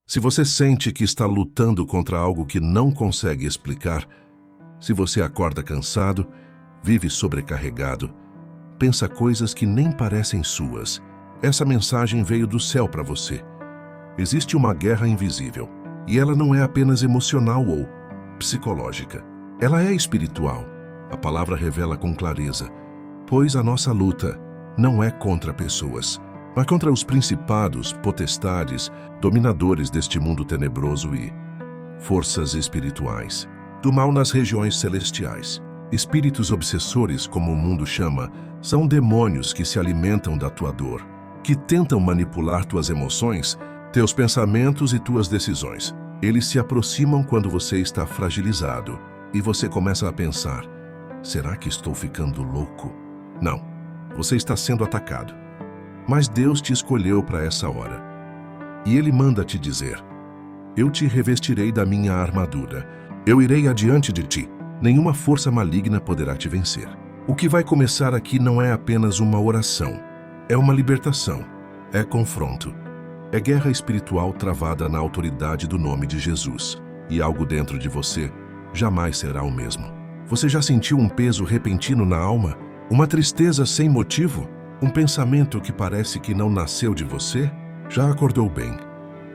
Se você sente que está lutando contra algo que não consegue explicar, se você acorda cansado, vive sobrecarregado, pensa coisas que nem parecem suas, essa mensagem veio do céu para você. Existe uma guerra invisível, e ela não é apenas emocional ou psicológica. Ela é espiritual. A palavra revela com clareza, pois a nossa luta não é contra pessoas, mas contra os principados, potestades, dominadores deste mundo tenebroso e forças espirituais do mal nas regiões celestiais. Espíritos obsessores, como o mundo chama, são demônios que se alimentam da tua dor, que tentam manipular tuas emoções, teus pensamentos e tuas decisões. Eles se aproximam quando você está fragilizado e você começa a pensar: será que estou ficando louco? Não, você está sendo atacado. Mas Deus te escolheu para essa hora. E Ele manda te dizer: eu te revestirei da minha armadura. Eu irei adiante de ti. Nenhuma força maligna poderá te vencer. O que vai começar aqui não é apenas uma oração. É uma libertação. É confronto. É guerra espiritual travada na autoridade do nome de Jesus. E algo dentro de você jamais será o mesmo. Você já sentiu um peso repentino na alma? Uma tristeza sem motivo? Um pensamento que parece que não nasceu de você? Já acordou bem.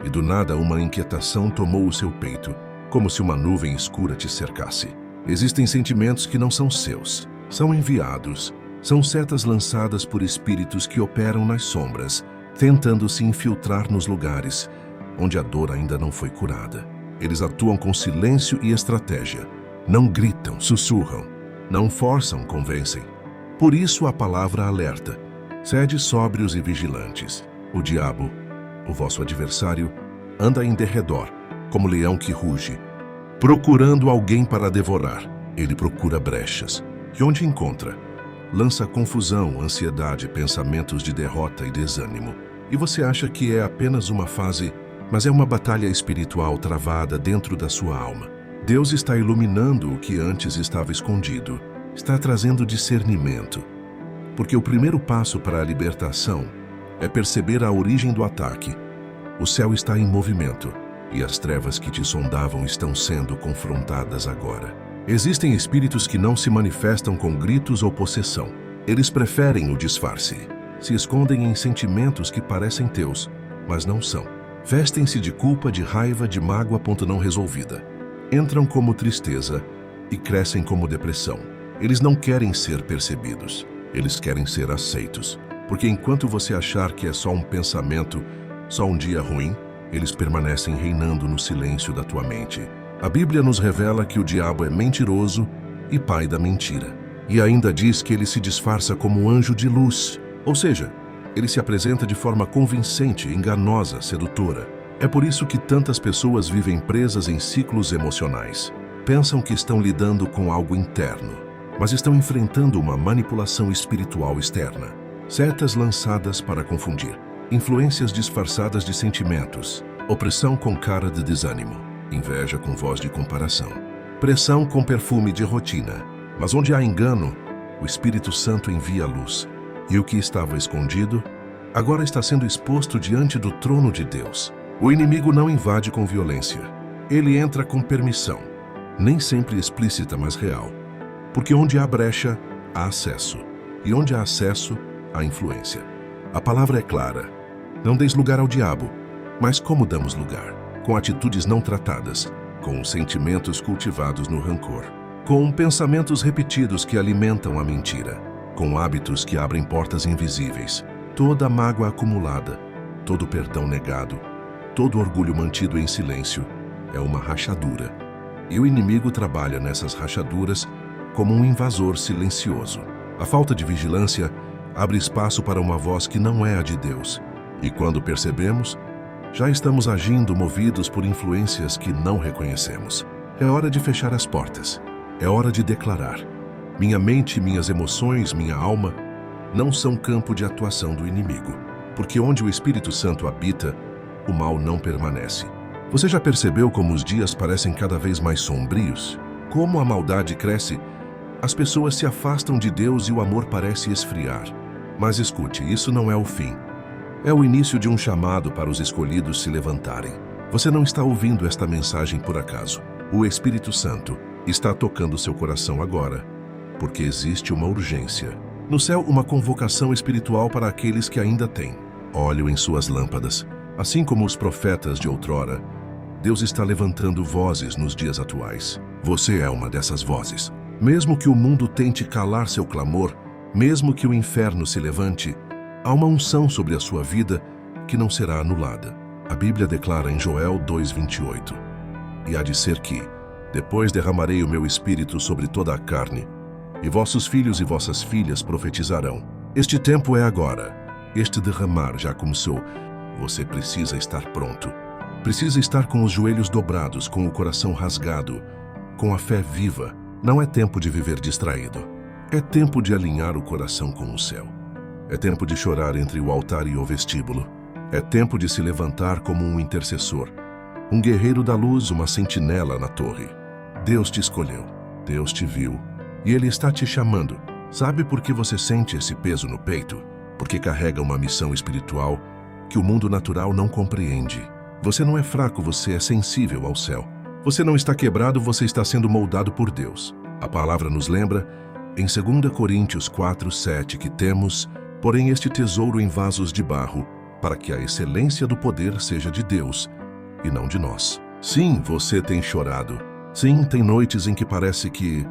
E do nada uma inquietação tomou o seu peito, como se uma nuvem escura te cercasse. Existem sentimentos que não são seus. São enviados. São setas lançadas por espíritos que operam nas sombras, tentando se infiltrar nos lugares onde a dor ainda não foi curada. Eles atuam com silêncio e estratégia. Não gritam, sussurram. Não forçam, convencem. Por isso a palavra alerta. Sede sóbrios e vigilantes. O diabo, o vosso adversário, anda em derredor, como leão que ruge, procurando alguém para devorar. Ele procura brechas. E onde encontra? Lança confusão, ansiedade, pensamentos de derrota e desânimo. E você acha que é apenas uma fase, mas é uma batalha espiritual travada dentro da sua alma. Deus está iluminando o que antes estava escondido. Está trazendo discernimento. Porque o primeiro passo para a libertação é perceber a origem do ataque. O céu está em movimento e as trevas que te sondavam estão sendo confrontadas agora. Existem espíritos que não se manifestam com gritos ou possessão. Eles preferem o disfarce. Se escondem em sentimentos que parecem teus, mas não são. Vestem-se de culpa, de raiva, de mágoa não resolvida. Entram como tristeza e crescem como depressão. Eles não querem ser percebidos. Eles querem ser aceitos. Porque enquanto você achar que é só um pensamento, só um dia ruim, eles permanecem reinando no silêncio da tua mente. A Bíblia nos revela que o diabo é mentiroso e pai da mentira. E ainda diz que ele se disfarça como anjo de luz. Ou seja, ele se apresenta de forma convincente, enganosa, sedutora. É por isso que tantas pessoas vivem presas em ciclos emocionais. Pensam que estão lidando com algo interno, mas estão enfrentando uma manipulação espiritual externa. Setas lançadas para confundir. Influências disfarçadas de sentimentos. Opressão com cara de desânimo. Inveja com voz de comparação. Pressão com perfume de rotina. Mas onde há engano, o Espírito Santo envia a luz. E o que estava escondido, agora está sendo exposto diante do trono de Deus. O inimigo não invade com violência. Ele entra com permissão. Nem sempre explícita, mas real. Porque onde há brecha, há acesso. E onde há acesso, há influência. A palavra é clara. Não deis lugar ao diabo. Mas como damos lugar? Com atitudes não tratadas, com sentimentos cultivados no rancor, com pensamentos repetidos que alimentam a mentira, com hábitos que abrem portas invisíveis, toda mágoa acumulada, todo perdão negado, todo orgulho mantido em silêncio, é uma rachadura. E o inimigo trabalha nessas rachaduras como um invasor silencioso. A falta de vigilância abre espaço para uma voz que não é a de Deus. E quando percebemos, já estamos agindo movidos por influências que não reconhecemos. É hora de fechar as portas. É hora de declarar: minha mente, minhas emoções, minha alma não são campo de atuação do inimigo. Porque onde o Espírito Santo habita, o mal não permanece. Você já percebeu como os dias parecem cada vez mais sombrios? Como a maldade cresce, as pessoas se afastam de Deus e o amor parece esfriar. Mas escute, isso não é o fim. É o início de um chamado para os escolhidos se levantarem. Você não está ouvindo esta mensagem por acaso. O Espírito Santo está tocando seu coração agora, porque existe uma urgência. No céu, uma convocação espiritual para aqueles que ainda têm óleo em suas lâmpadas. Assim como os profetas de outrora, Deus está levantando vozes nos dias atuais. Você é uma dessas vozes. Mesmo que o mundo tente calar seu clamor, mesmo que o inferno se levante, há uma unção sobre a sua vida que não será anulada. A Bíblia declara em Joel 2:28, e há de ser que, depois derramarei o meu espírito sobre toda a carne, e vossos filhos e vossas filhas profetizarão. Este tempo é agora. Este derramar já começou. Você precisa estar pronto. Precisa estar com os joelhos dobrados, com o coração rasgado, com a fé viva. Não é tempo de viver distraído. É tempo de alinhar o coração com o céu. É tempo de chorar entre o altar e o vestíbulo. É tempo de se levantar como um intercessor, um guerreiro da luz, uma sentinela na torre. Deus te escolheu, Deus te viu, e Ele está te chamando. Sabe por que você sente esse peso no peito? Porque carrega uma missão espiritual que o mundo natural não compreende. Você não é fraco, você é sensível ao céu. Você não está quebrado, você está sendo moldado por Deus. A palavra nos lembra, em 2 Coríntios 4:7, que temos, porém, este tesouro em vasos de barro, para que a excelência do poder seja de Deus e não de nós. Sim, você tem chorado. Sim, tem noites em que parece que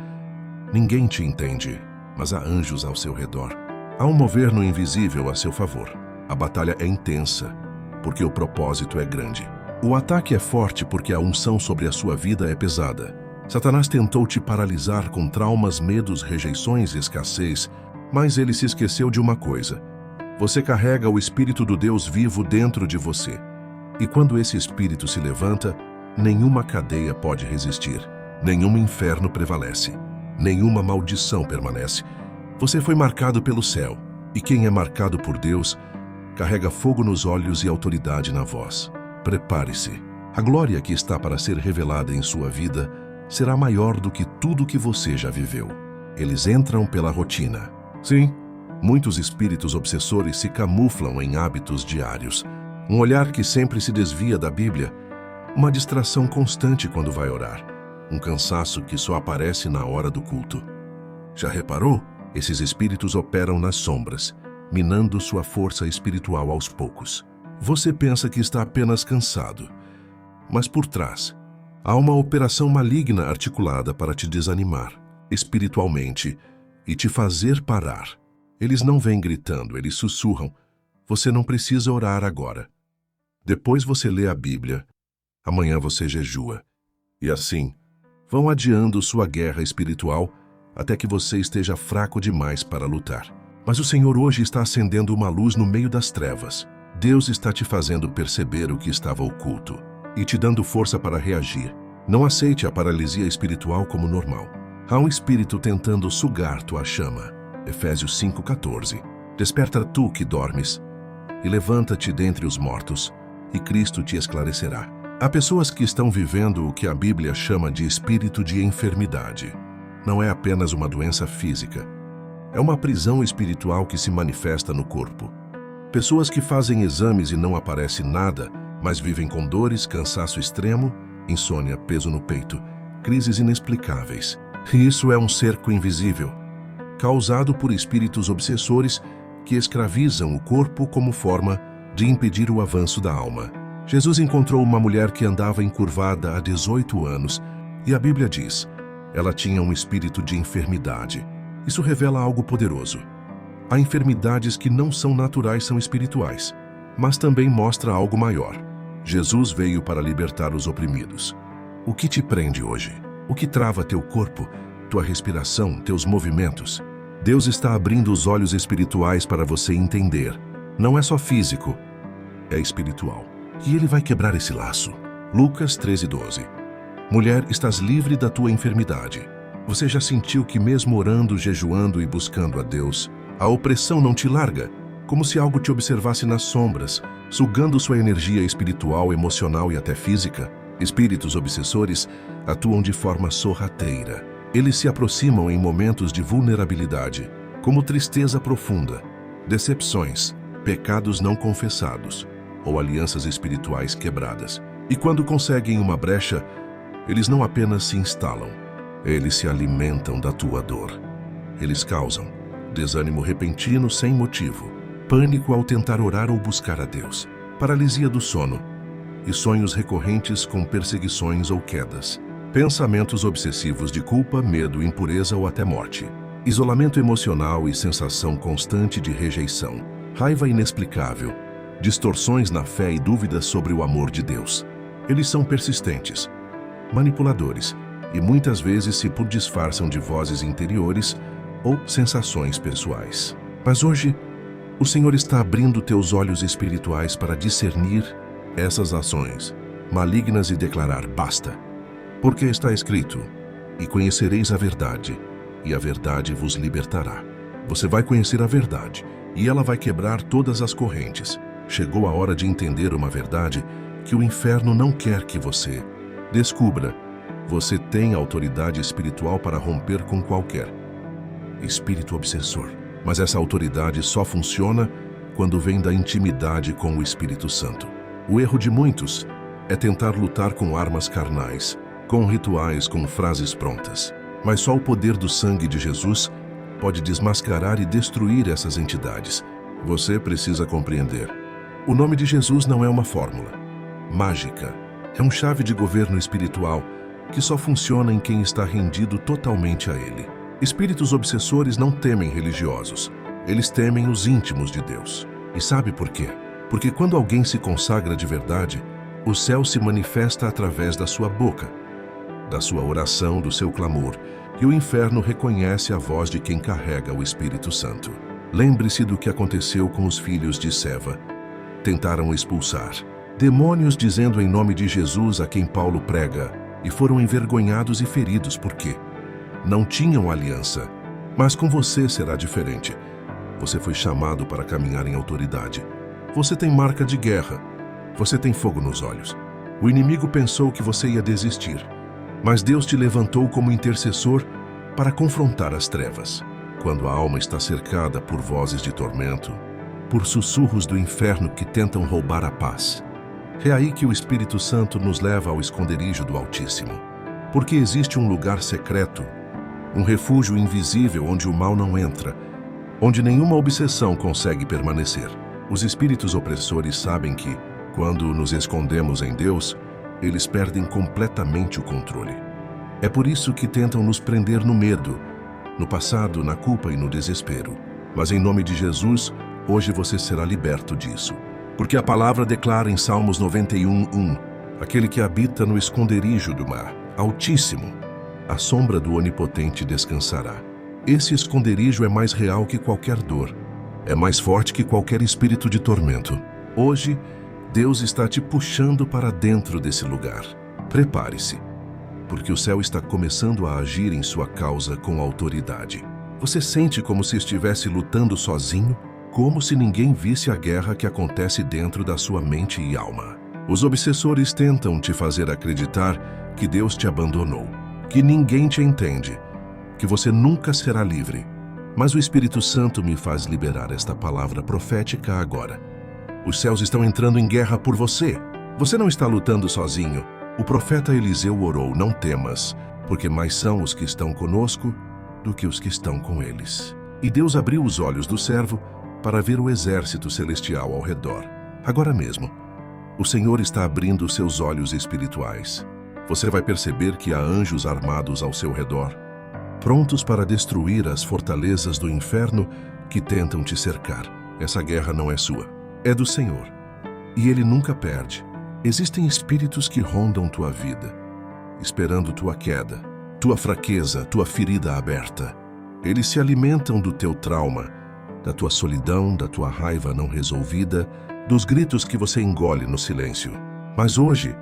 ninguém te entende, mas há anjos ao seu redor. Há um mover no invisível a seu favor. A batalha é intensa, porque o propósito é grande. O ataque é forte porque a unção sobre a sua vida é pesada. Satanás tentou te paralisar com traumas, medos, rejeições e escassez, mas ele se esqueceu de uma coisa. Você carrega o Espírito do Deus vivo dentro de você. E quando esse Espírito se levanta, nenhuma cadeia pode resistir, nenhum inferno prevalece, nenhuma maldição permanece. Você foi marcado pelo céu, e quem é marcado por Deus, carrega fogo nos olhos e autoridade na voz. Prepare-se. A glória que está para ser revelada em sua vida será maior do que tudo que você já viveu. Eles entram pela rotina. Sim, muitos espíritos obsessores se camuflam em hábitos diários. Um olhar que sempre se desvia da Bíblia, uma distração constante quando vai orar, um cansaço que só aparece na hora do culto. Já reparou? Esses espíritos operam nas sombras, minando sua força espiritual aos poucos. Você pensa que está apenas cansado, mas por trás há uma operação maligna articulada para te desanimar espiritualmente e te fazer parar. Eles não vêm gritando, eles sussurram. Você não precisa orar agora. Depois você lê a Bíblia. Amanhã você jejua. E assim, vão adiando sua guerra espiritual até que você esteja fraco demais para lutar. Mas o Senhor hoje está acendendo uma luz no meio das trevas. Deus está te fazendo perceber o que estava oculto e te dando força para reagir. Não aceite a paralisia espiritual como normal. Há um espírito tentando sugar tua chama. Efésios 5:14. Desperta tu que dormes e levanta-te dentre os mortos, e Cristo te esclarecerá. Há pessoas que estão vivendo o que a Bíblia chama de espírito de enfermidade. Não é apenas uma doença física. É uma prisão espiritual que se manifesta no corpo. Pessoas que fazem exames e não aparece nada, mas vivem com dores, cansaço extremo, insônia, peso no peito, crises inexplicáveis. E isso é um cerco invisível, causado por espíritos obsessores que escravizam o corpo como forma de impedir o avanço da alma. Jesus encontrou uma mulher que andava encurvada há 18 anos, e a Bíblia diz, ela tinha um espírito de enfermidade. Isso revela algo poderoso. Há enfermidades que não são naturais, são espirituais, mas também mostra algo maior. Jesus veio para libertar os oprimidos. O que te prende hoje? O que trava teu corpo, tua respiração, teus movimentos? Deus está abrindo os olhos espirituais para você entender. Não é só físico, é espiritual. E Ele vai quebrar esse laço. Lucas 13:12. Mulher, estás livre da tua enfermidade. Você já sentiu que mesmo orando, jejuando e buscando a Deus, a opressão não te larga? Como se algo te observasse nas sombras, sugando sua energia espiritual, emocional e até física? Espíritos obsessores atuam de forma sorrateira. Eles se aproximam em momentos de vulnerabilidade, como tristeza profunda, decepções, pecados não confessados ou alianças espirituais quebradas. E quando conseguem uma brecha, eles não apenas se instalam, eles se alimentam da tua dor. Eles causam desânimo repentino sem motivo, pânico ao tentar orar ou buscar a Deus, paralisia do sono e sonhos recorrentes com perseguições ou quedas, pensamentos obsessivos de culpa, medo, impureza ou até morte, isolamento emocional e sensação constante de rejeição, raiva inexplicável, distorções na fé e dúvidas sobre o amor de Deus. Eles são persistentes, manipuladores e muitas vezes se disfarçam de vozes interiores ou sensações pessoais. Mas hoje, o Senhor está abrindo teus olhos espirituais para discernir essas ações malignas e declarar basta. Porque está escrito, e conhecereis a verdade, e a verdade vos libertará. Você vai conhecer a verdade, e ela vai quebrar todas as correntes. Chegou a hora de entender uma verdade que o inferno não quer que você descubra. Você tem autoridade espiritual para romper com qualquer espírito obsessor. Mas essa autoridade só funciona quando vem da intimidade com o Espírito Santo. O erro de muitos é tentar lutar com armas carnais, com rituais, com frases prontas. Mas só o poder do sangue de Jesus pode desmascarar e destruir essas entidades. Você precisa compreender. O nome de Jesus não é uma fórmula mágica. É uma chave de governo espiritual que só funciona em quem está rendido totalmente a Ele. Espíritos obsessores não temem religiosos. Eles temem os íntimos de Deus. E sabe por quê? Porque quando alguém se consagra de verdade, o céu se manifesta através da sua boca, da sua oração, do seu clamor, e o inferno reconhece a voz de quem carrega o Espírito Santo. Lembre-se do que aconteceu com os filhos de Seva. Tentaram expulsar demônios dizendo em nome de Jesus a quem Paulo prega, e foram envergonhados e feridos porque não tinham aliança. Mas com você será diferente. Você foi chamado para caminhar em autoridade. Você tem marca de guerra. Você tem fogo nos olhos. O inimigo pensou que você ia desistir, mas Deus te levantou como intercessor para confrontar as trevas. Quando a alma está cercada por vozes de tormento, por sussurros do inferno que tentam roubar a paz, é aí que o Espírito Santo nos leva ao esconderijo do Altíssimo. Porque existe um lugar secreto, um refúgio invisível onde o mal não entra, onde nenhuma obsessão consegue permanecer. Os espíritos opressores sabem que, quando nos escondemos em Deus, eles perdem completamente o controle. É por isso que tentam nos prender no medo, no passado, na culpa e no desespero. Mas em nome de Jesus, hoje você será liberto disso. Porque a palavra declara em Salmos 91:1, aquele que habita no esconderijo do mar Altíssimo, a sombra do Onipotente descansará. Esse esconderijo é mais real que qualquer dor. É mais forte que qualquer espírito de tormento. Hoje, Deus está te puxando para dentro desse lugar. Prepare-se, porque o céu está começando a agir em sua causa com autoridade. Você sente como se estivesse lutando sozinho? Como se ninguém visse a guerra que acontece dentro da sua mente e alma. Os obsessores tentam te fazer acreditar que Deus te abandonou, que ninguém te entende, que você nunca será livre. Mas o Espírito Santo me faz liberar esta palavra profética agora. Os céus estão entrando em guerra por você. Você não está lutando sozinho. O profeta Eliseu orou, não temas, porque mais são os que estão conosco do que os que estão com eles. E Deus abriu os olhos do servo para ver o exército celestial ao redor. Agora mesmo, o Senhor está abrindo seus olhos espirituais. Você vai perceber que há anjos armados ao seu redor, prontos para destruir as fortalezas do inferno que tentam te cercar. Essa guerra não é sua, é do Senhor. E Ele nunca perde. Existem espíritos que rondam tua vida, esperando tua queda, tua fraqueza, tua ferida aberta. Eles se alimentam do teu trauma, da tua solidão, da tua raiva não resolvida, dos gritos que você engole no silêncio. Mas hoje,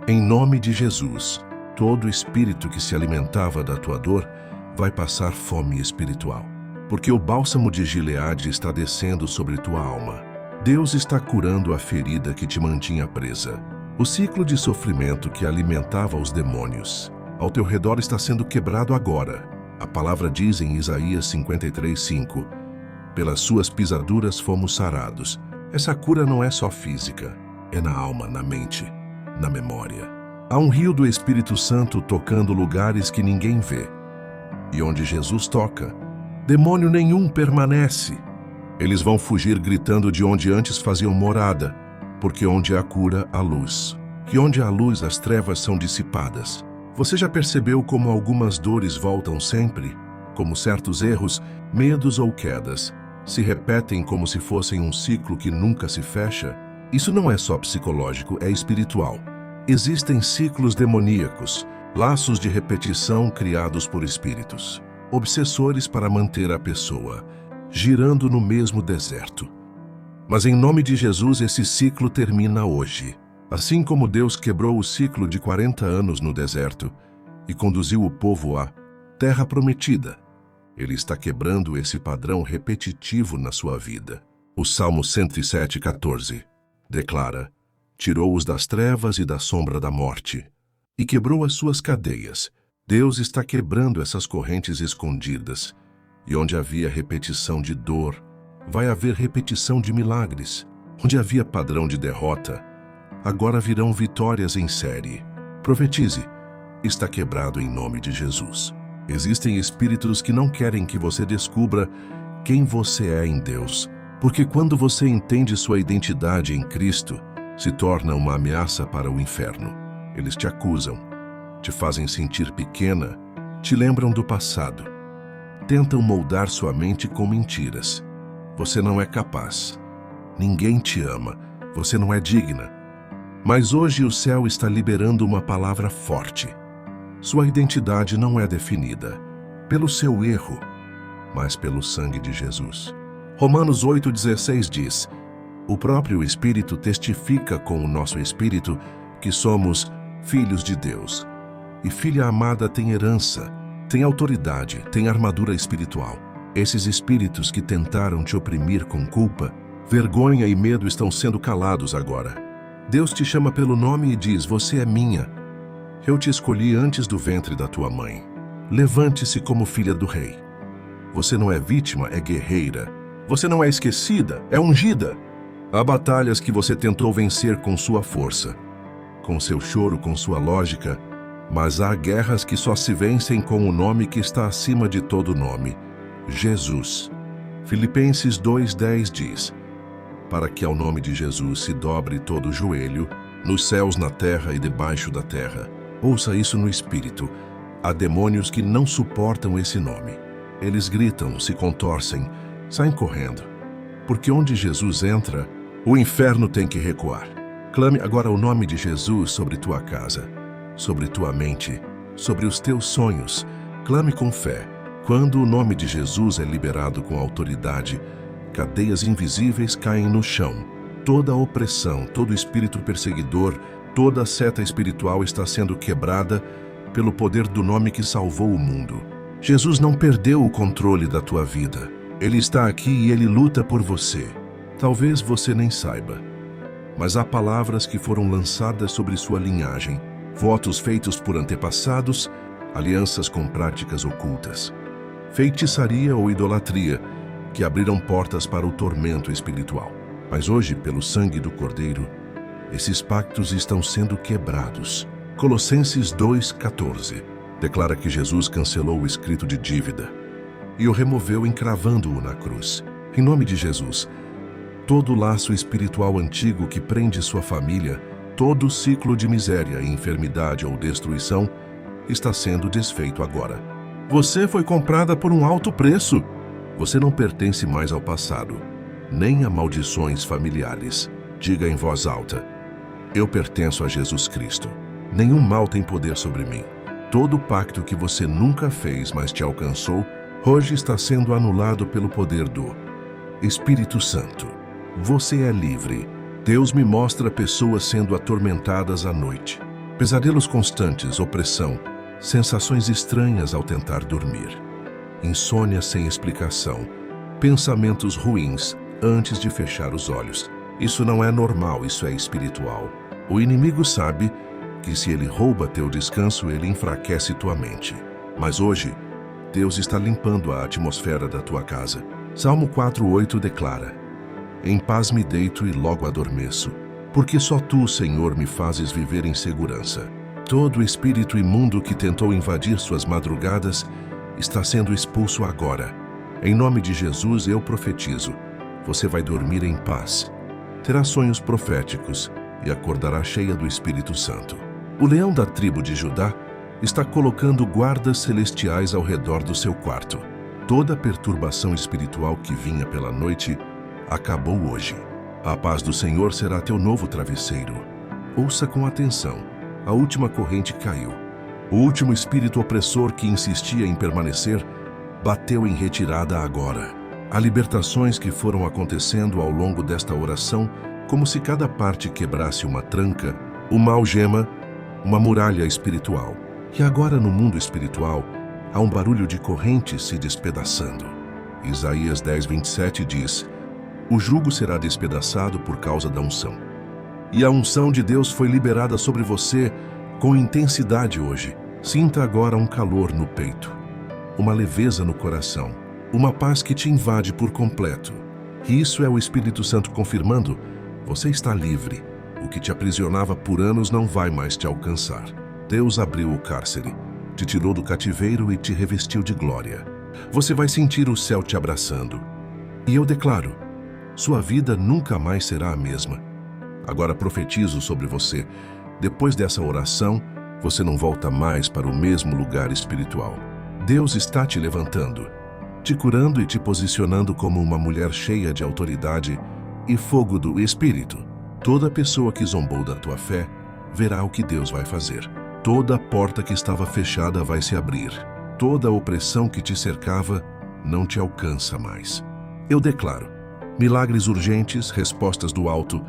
em nome de Jesus, todo espírito que se alimentava da tua dor vai passar fome espiritual. Porque o bálsamo de Gileade está descendo sobre tua alma. Deus está curando a ferida que te mantinha presa. O ciclo de sofrimento que alimentava os demônios ao teu redor está sendo quebrado agora. A palavra diz em Isaías 53:5, pelas suas pisaduras fomos sarados. Essa cura não é só física, é na alma, na mente. na memória. Há um rio do Espírito Santo tocando lugares que ninguém vê. E onde Jesus toca, demônio nenhum permanece. Eles vão fugir gritando de onde antes faziam morada, porque onde há cura, há luz. E onde há luz, as trevas são dissipadas. Você já percebeu como algumas dores voltam sempre? Como certos erros, medos ou quedas se repetem como se fossem um ciclo que nunca se fecha? Isso não é só psicológico, é espiritual. Existem ciclos demoníacos, laços de repetição criados por espíritos, obsessores para manter a pessoa girando no mesmo deserto. Mas em nome de Jesus, esse ciclo termina hoje. Assim como Deus quebrou o ciclo de 40 anos no deserto e conduziu o povo à terra prometida, Ele está quebrando esse padrão repetitivo na sua vida. O Salmo 107:14 declara: tirou-os das trevas e da sombra da morte, e quebrou as suas cadeias. Deus está quebrando essas correntes escondidas, e onde havia repetição de dor, vai haver repetição de milagres. Onde havia padrão de derrota, agora virão vitórias em série. Profetize: está quebrado em nome de Jesus. Existem espíritos que não querem que você descubra quem você é em Deus, porque quando você entende sua identidade em Cristo, se torna uma ameaça para o inferno. Eles te acusam, te fazem sentir pequena, te lembram do passado. Tentam moldar sua mente com mentiras. Você não é capaz. Ninguém te ama. Você não é digna. Mas hoje o céu está liberando uma palavra forte. Sua identidade não é definida pelo seu erro, mas pelo sangue de Jesus. Romanos 8,16 diz: o próprio Espírito testifica com o nosso espírito que somos filhos de Deus. E filha amada tem herança, tem autoridade, tem armadura espiritual. Esses espíritos que tentaram te oprimir com culpa, vergonha e medo estão sendo calados agora. Deus te chama pelo nome e diz: você é minha. Eu te escolhi antes do ventre da tua mãe. Levante-se como filha do rei. Você não é vítima, é guerreira. Você não é esquecida, é ungida. Há batalhas que você tentou vencer com sua força, com seu choro, com sua lógica, mas há guerras que só se vencem com o nome que está acima de todo nome: Jesus. Filipenses 2,10 diz: para que ao nome de Jesus se dobre todo o joelho, nos céus, na terra e debaixo da terra. Ouça isso no espírito. Há demônios que não suportam esse nome. Eles gritam, se contorcem, saem correndo. Porque onde Jesus entra, o inferno tem que recuar. Clame agora o nome de Jesus sobre tua casa, sobre tua mente, sobre os teus sonhos. Clame com fé. Quando o nome de Jesus é liberado com autoridade, cadeias invisíveis caem no chão. Toda a opressão, todo espírito perseguidor, toda a seta espiritual está sendo quebrada pelo poder do nome que salvou o mundo. Jesus não perdeu o controle da tua vida. Ele está aqui e Ele luta por você. Talvez você nem saiba, mas há palavras que foram lançadas sobre sua linhagem, votos feitos por antepassados, alianças com práticas ocultas, feitiçaria ou idolatria, que abriram portas para o tormento espiritual. Mas hoje, pelo sangue do Cordeiro, esses pactos estão sendo quebrados. Colossenses 2,14 declara que Jesus cancelou o escrito de dívida e o removeu encravando-o na cruz. Em nome de Jesus, todo laço espiritual antigo que prende sua família, todo ciclo de miséria, enfermidade ou destruição, está sendo desfeito agora. Você foi comprada por um alto preço. Você não pertence mais ao passado, nem a maldições familiares. Diga em voz alta: eu pertenço a Jesus Cristo. Nenhum mal tem poder sobre mim. Todo pacto que você nunca fez, mas te alcançou, hoje está sendo anulado pelo poder do Espírito Santo. Você é livre. Deus me mostra pessoas sendo atormentadas à noite. Pesadelos constantes, opressão, sensações estranhas ao tentar dormir, insônia sem explicação, pensamentos ruins antes de fechar os olhos. Isso não é normal, isso é espiritual. O inimigo sabe que se ele rouba teu descanso, ele enfraquece tua mente. Mas hoje, Deus está limpando a atmosfera da tua casa. Salmo 4,8 declara: em paz me deito e logo adormeço, porque só tu, Senhor, me fazes viver em segurança. Todo espírito imundo que tentou invadir suas madrugadas está sendo expulso agora. Em nome de Jesus, eu profetizo: você vai dormir em paz, terá sonhos proféticos e acordará cheia do Espírito Santo. O leão da tribo de Judá está colocando guardas celestiais ao redor do seu quarto. Toda perturbação espiritual que vinha pela noite acabou hoje. A paz do Senhor será teu novo travesseiro. Ouça com atenção: a última corrente caiu. O último espírito opressor que insistia em permanecer bateu em retirada agora. Há libertações que foram acontecendo ao longo desta oração, como se cada parte quebrasse uma tranca, uma algema, uma muralha espiritual. E agora, no mundo espiritual, há um barulho de correntes se despedaçando. Isaías 10:27 diz: o jugo será despedaçado por causa da unção. E a unção de Deus foi liberada sobre você com intensidade hoje. Sinta agora um calor no peito, uma leveza no coração, uma paz que te invade por completo. E isso é o Espírito Santo confirmando: você está livre. O que te aprisionava por anos não vai mais te alcançar. Deus abriu o cárcere, te tirou do cativeiro e te revestiu de glória. Você vai sentir o céu te abraçando. E eu declaro: sua vida nunca mais será a mesma. Agora profetizo sobre você: depois dessa oração, você não volta mais para o mesmo lugar espiritual. Deus está te levantando, te curando e te posicionando como uma mulher cheia de autoridade e fogo do Espírito. Toda pessoa que zombou da tua fé verá o que Deus vai fazer. Toda porta que estava fechada vai se abrir. Toda opressão que te cercava não te alcança mais. Eu declaro milagres urgentes, respostas do alto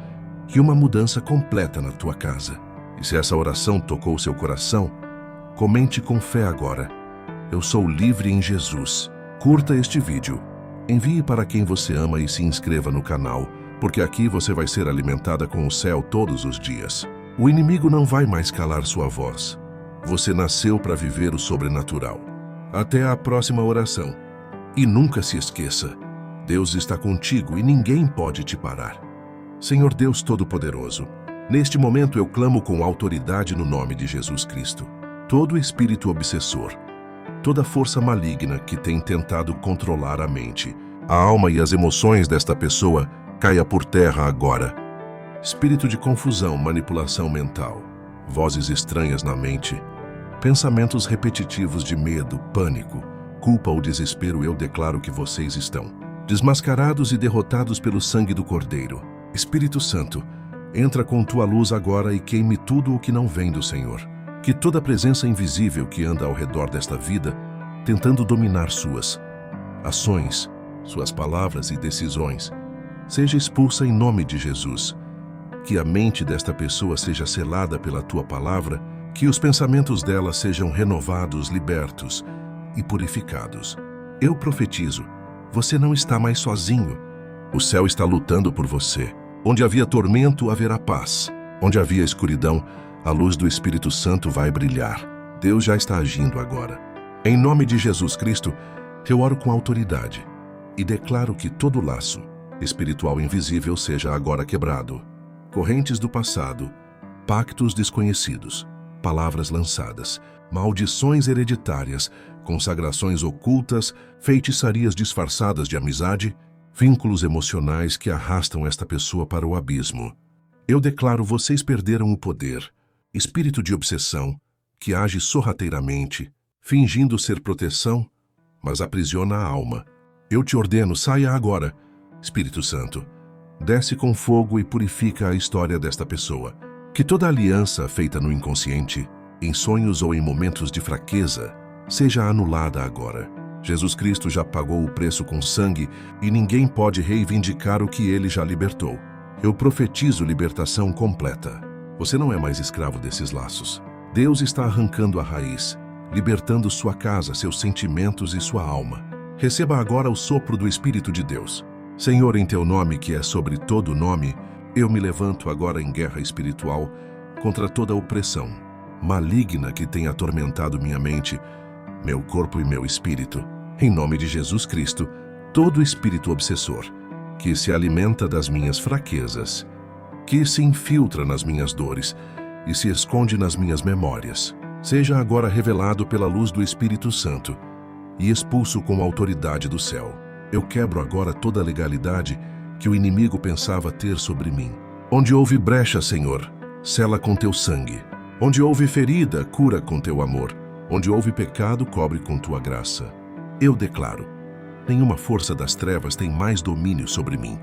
e uma mudança completa na tua casa. E se essa oração tocou seu coração, comente com fé agora: eu sou livre em Jesus. Curta este vídeo, envie para quem você ama e se inscreva no canal, porque aqui você vai ser alimentada com o céu todos os dias. O inimigo não vai mais calar sua voz. Você nasceu para viver o sobrenatural. Até a próxima oração. E nunca se esqueça: Deus está contigo e ninguém pode te parar. Senhor Deus Todo-Poderoso, neste momento eu clamo com autoridade no nome de Jesus Cristo. Todo espírito obsessor, toda força maligna que tem tentado controlar a mente, a alma e as emoções desta pessoa, caia por terra agora. Espírito de confusão, manipulação mental, vozes estranhas na mente, pensamentos repetitivos de medo, pânico, culpa ou desespero, eu declaro que vocês estão desmascarados e derrotados pelo sangue do Cordeiro. Espírito Santo, entra com tua luz agora e queime tudo o que não vem do Senhor. Que toda presença invisível que anda ao redor desta vida, tentando dominar suas ações, suas palavras e decisões, seja expulsa em nome de Jesus. Que a mente desta pessoa seja selada pela tua palavra, que os pensamentos dela sejam renovados, libertos e purificados. Eu profetizo: você não está mais sozinho. O céu está lutando por você. Onde havia tormento, haverá paz. Onde havia escuridão, a luz do Espírito Santo vai brilhar. Deus já está agindo agora. Em nome de Jesus Cristo, eu oro com autoridade e declaro que todo laço espiritual invisível seja agora quebrado. Correntes do passado, pactos desconhecidos, palavras lançadas, maldições hereditárias, consagrações ocultas, feitiçarias disfarçadas de amizade, vínculos emocionais que arrastam esta pessoa para o abismo. Eu declaro: vocês perderam o poder. Espírito de obsessão, que age sorrateiramente, fingindo ser proteção, mas aprisiona a alma. Eu te ordeno: saia agora. Espírito Santo, desce com fogo e purifica a história desta pessoa. Que toda aliança feita no inconsciente, em sonhos ou em momentos de fraqueza, seja anulada agora. Jesus Cristo já pagou o preço com sangue e ninguém pode reivindicar o que ele já libertou. Eu profetizo libertação completa. Você não é mais escravo desses laços. Deus está arrancando a raiz, libertando sua casa, seus sentimentos e sua alma. Receba agora o sopro do Espírito de Deus. Senhor, em teu nome, que é sobre todo nome, eu me levanto agora em guerra espiritual contra toda opressão maligna que tem atormentado minha mente, meu corpo e meu espírito. Em nome de Jesus Cristo, todo espírito obsessor que se alimenta das minhas fraquezas, que se infiltra nas minhas dores e se esconde nas minhas memórias, seja agora revelado pela luz do Espírito Santo e expulso com a autoridade do céu. Eu quebro agora toda a legalidade que o inimigo pensava ter sobre mim. Onde houve brecha, Senhor, sela com teu sangue. Onde houve ferida, cura com teu amor. Onde houve pecado, cobre com tua graça. Eu declaro: nenhuma força das trevas tem mais domínio sobre mim.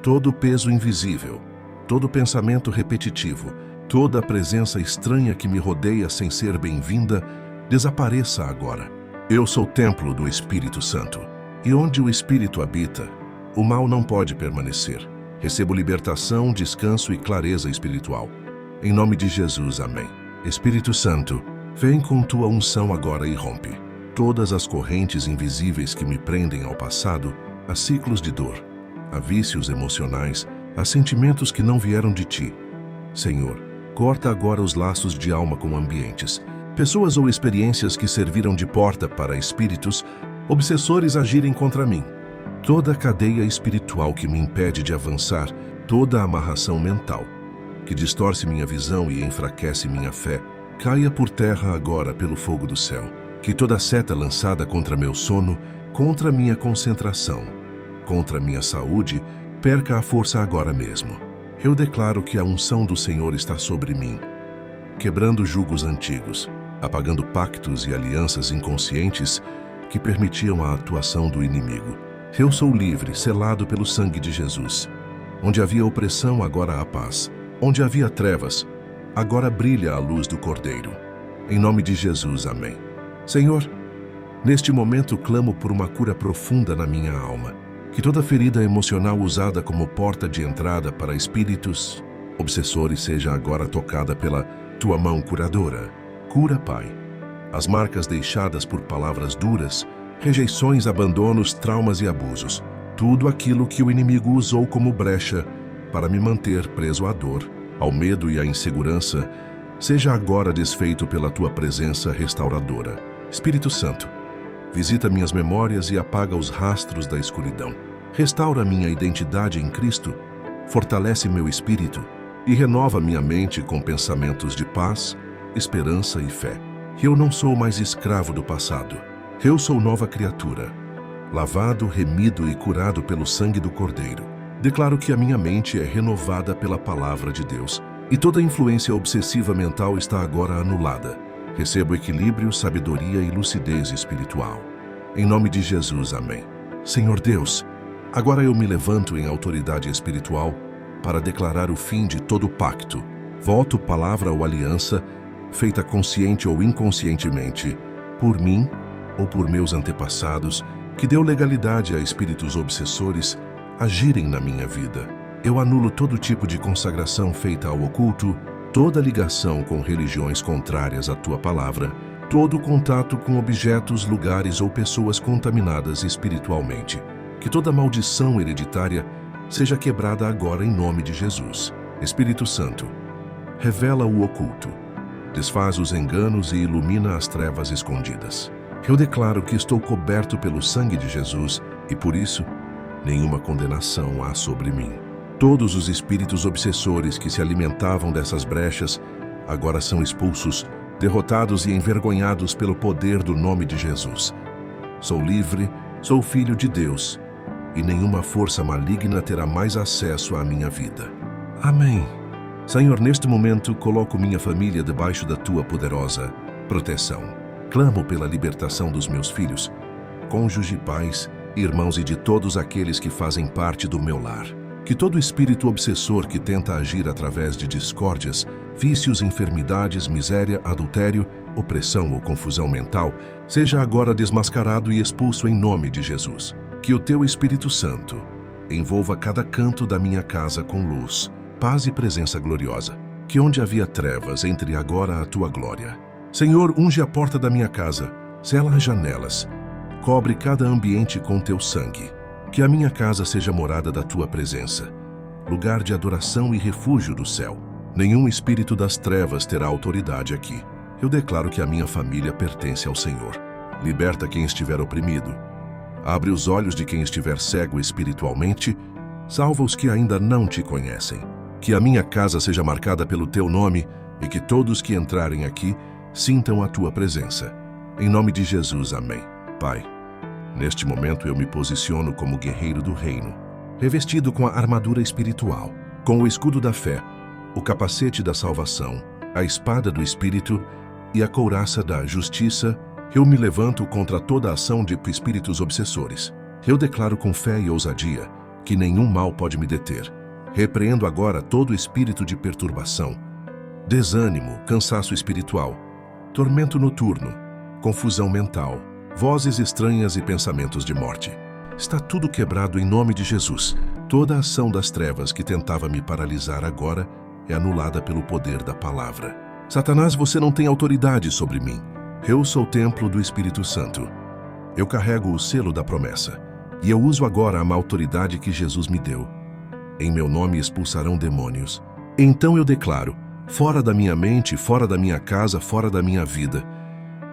Todo peso invisível, todo pensamento repetitivo, toda a presença estranha que me rodeia sem ser bem-vinda, desapareça agora. Eu sou templo do Espírito Santo, e onde o Espírito habita, o mal não pode permanecer. Recebo libertação, descanso e clareza espiritual. Em nome de Jesus, amém. Espírito Santo, vem com tua unção agora e rompe todas as correntes invisíveis que me prendem ao passado, a ciclos de dor, a vícios emocionais, a sentimentos que não vieram de ti. Senhor, corta agora os laços de alma com ambientes, pessoas ou experiências que serviram de porta para espíritos obsessores agirem contra mim. Toda a cadeia espiritual que me impede de avançar, toda a amarração mental que distorce minha visão e enfraquece minha fé, caia por terra agora pelo fogo do céu. Que toda seta lançada contra meu sono, contra minha concentração, contra minha saúde, perca a força agora mesmo. Eu declaro que a unção do Senhor está sobre mim, quebrando jugos antigos, apagando pactos e alianças inconscientes que permitiam a atuação do inimigo. Eu sou livre, selado pelo sangue de Jesus. Onde havia opressão, agora há paz. Onde havia trevas, agora brilha a luz do Cordeiro. Em nome de Jesus, amém. Senhor, neste momento clamo por uma cura profunda na minha alma. Que toda ferida emocional usada como porta de entrada para espíritos obsessores seja agora tocada pela tua mão curadora. Cura, Pai, as marcas deixadas por palavras duras, rejeições, abandonos, traumas e abusos. Tudo aquilo que o inimigo usou como brecha para me manter preso à dor, ao medo e à insegurança, seja agora desfeito pela tua presença restauradora. Espírito Santo, visita minhas memórias e apaga os rastros da escuridão. Restaura minha identidade em Cristo, fortalece meu espírito e renova minha mente com pensamentos de paz, esperança e fé. Eu não sou mais escravo do passado. Eu sou nova criatura, lavado, remido e curado pelo sangue do Cordeiro. Declaro que a minha mente é renovada pela palavra de Deus e toda influência obsessiva mental está agora anulada. Recebo equilíbrio, sabedoria e lucidez espiritual. Em nome de Jesus, amém. Senhor Deus, agora eu me levanto em autoridade espiritual para declarar o fim de todo pacto, voto, palavra ou aliança, feita consciente ou inconscientemente, por mim ou por meus antepassados, que deu legalidade a espíritos obsessores agirem na minha vida. Eu anulo todo tipo de consagração feita ao oculto, toda ligação com religiões contrárias à tua palavra, todo contato com objetos, lugares ou pessoas contaminadas espiritualmente. Que toda maldição hereditária seja quebrada agora em nome de Jesus. Espírito Santo, revela o oculto, desfaz os enganos e ilumina as trevas escondidas. Eu declaro que estou coberto pelo sangue de Jesus e, por isso, nenhuma condenação há sobre mim. Todos os espíritos obsessores que se alimentavam dessas brechas agora são expulsos, derrotados e envergonhados pelo poder do nome de Jesus. Sou livre, sou filho de Deus, e nenhuma força maligna terá mais acesso à minha vida. Amém. Senhor, neste momento coloco minha família debaixo da tua poderosa proteção. Clamo pela libertação dos meus filhos, cônjuge, pais, irmãos e de todos aqueles que fazem parte do meu lar. Que todo espírito obsessor que tenta agir através de discórdias, vícios, enfermidades, miséria, adultério, opressão ou confusão mental, seja agora desmascarado e expulso em nome de Jesus. Que o teu Espírito Santo envolva cada canto da minha casa com luz, paz e presença gloriosa. Que onde havia trevas, entre agora a tua glória. Senhor, unge a porta da minha casa, sela as janelas, cobre cada ambiente com teu sangue. Que a minha casa seja morada da tua presença, lugar de adoração e refúgio do céu. Nenhum espírito das trevas terá autoridade aqui. Eu declaro que a minha família pertence ao Senhor. Liberta quem estiver oprimido. Abre os olhos de quem estiver cego espiritualmente. Salva os que ainda não te conhecem. Que a minha casa seja marcada pelo teu nome e que todos que entrarem aqui sintam a tua presença. Em nome de Jesus, amém. Pai, neste momento eu me posiciono como guerreiro do reino, revestido com a armadura espiritual, com o escudo da fé, o capacete da salvação, a espada do Espírito e a couraça da justiça. Eu me levanto contra toda a ação de espíritos obsessores. Eu declaro com fé e ousadia que nenhum mal pode me deter. Repreendo agora todo espírito de perturbação, desânimo, cansaço espiritual, tormento noturno, confusão mental, vozes estranhas e pensamentos de morte. Está tudo quebrado em nome de Jesus. Toda a ação das trevas que tentava me paralisar agora é anulada pelo poder da palavra. Satanás, você não tem autoridade sobre mim. Eu sou o templo do Espírito Santo. Eu carrego o selo da promessa. E eu uso agora a autoridade que Jesus me deu. Em meu nome expulsarão demônios. Então eu declaro, fora da minha mente, fora da minha casa, fora da minha vida,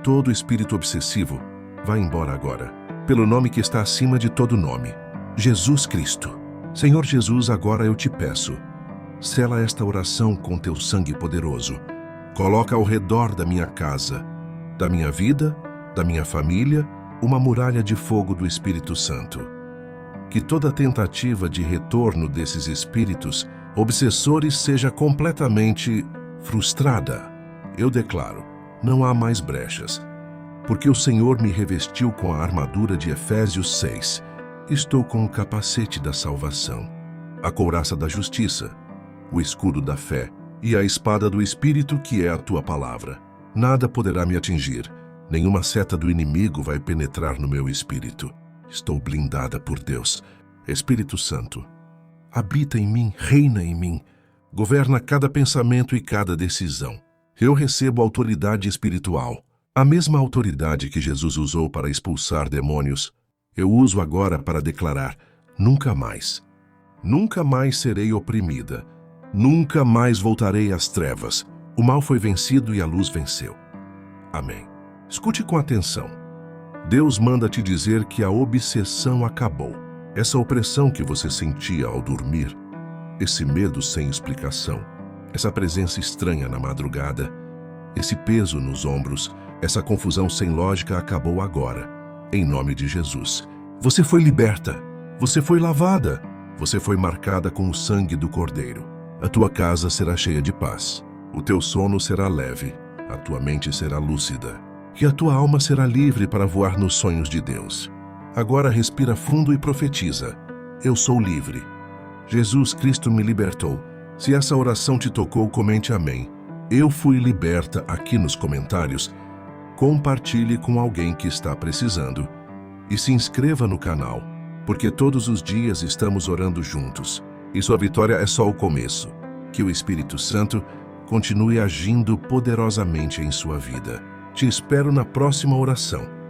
todo espírito obsessivo vai embora agora. Pelo nome que está acima de todo nome, Jesus Cristo. Senhor Jesus, agora eu te peço, sela esta oração com teu sangue poderoso. Coloca ao redor da minha casa, da minha vida, da minha família, uma muralha de fogo do Espírito Santo. Que toda tentativa de retorno desses espíritos obsessores seja completamente frustrada. Eu declaro, não há mais brechas, porque o Senhor me revestiu com a armadura de Efésios 6. Estou com o capacete da salvação, a couraça da justiça, o escudo da fé e a espada do Espírito, que é a tua palavra. Nada poderá me atingir, nenhuma seta do inimigo vai penetrar no meu espírito. Estou blindada por Deus. Espírito Santo, habita em mim, reina em mim, governa cada pensamento e cada decisão. Eu recebo autoridade espiritual, a mesma autoridade que Jesus usou para expulsar demônios. Eu uso agora para declarar, nunca mais serei oprimida, nunca mais voltarei às trevas. O mal foi vencido e a luz venceu. Amém. Escute com atenção. Deus manda te dizer que a obsessão acabou. Essa opressão que você sentia ao dormir, esse medo sem explicação, essa presença estranha na madrugada, esse peso nos ombros, essa confusão sem lógica acabou agora. Em nome de Jesus. Você foi liberta, você foi lavada, você foi marcada com o sangue do Cordeiro. A tua casa será cheia de paz, o teu sono será leve, a tua mente será lúcida, e a tua alma será livre para voar nos sonhos de Deus. Agora respira fundo e profetiza. Eu sou livre. Jesus Cristo me libertou. Se essa oração te tocou, comente amém. Eu fui liberta aqui nos comentários. Compartilhe com alguém que está precisando. E se inscreva no canal, porque todos os dias estamos orando juntos. E sua vitória é só o começo. Que o Espírito Santo continue agindo poderosamente em sua vida. Te espero na próxima oração.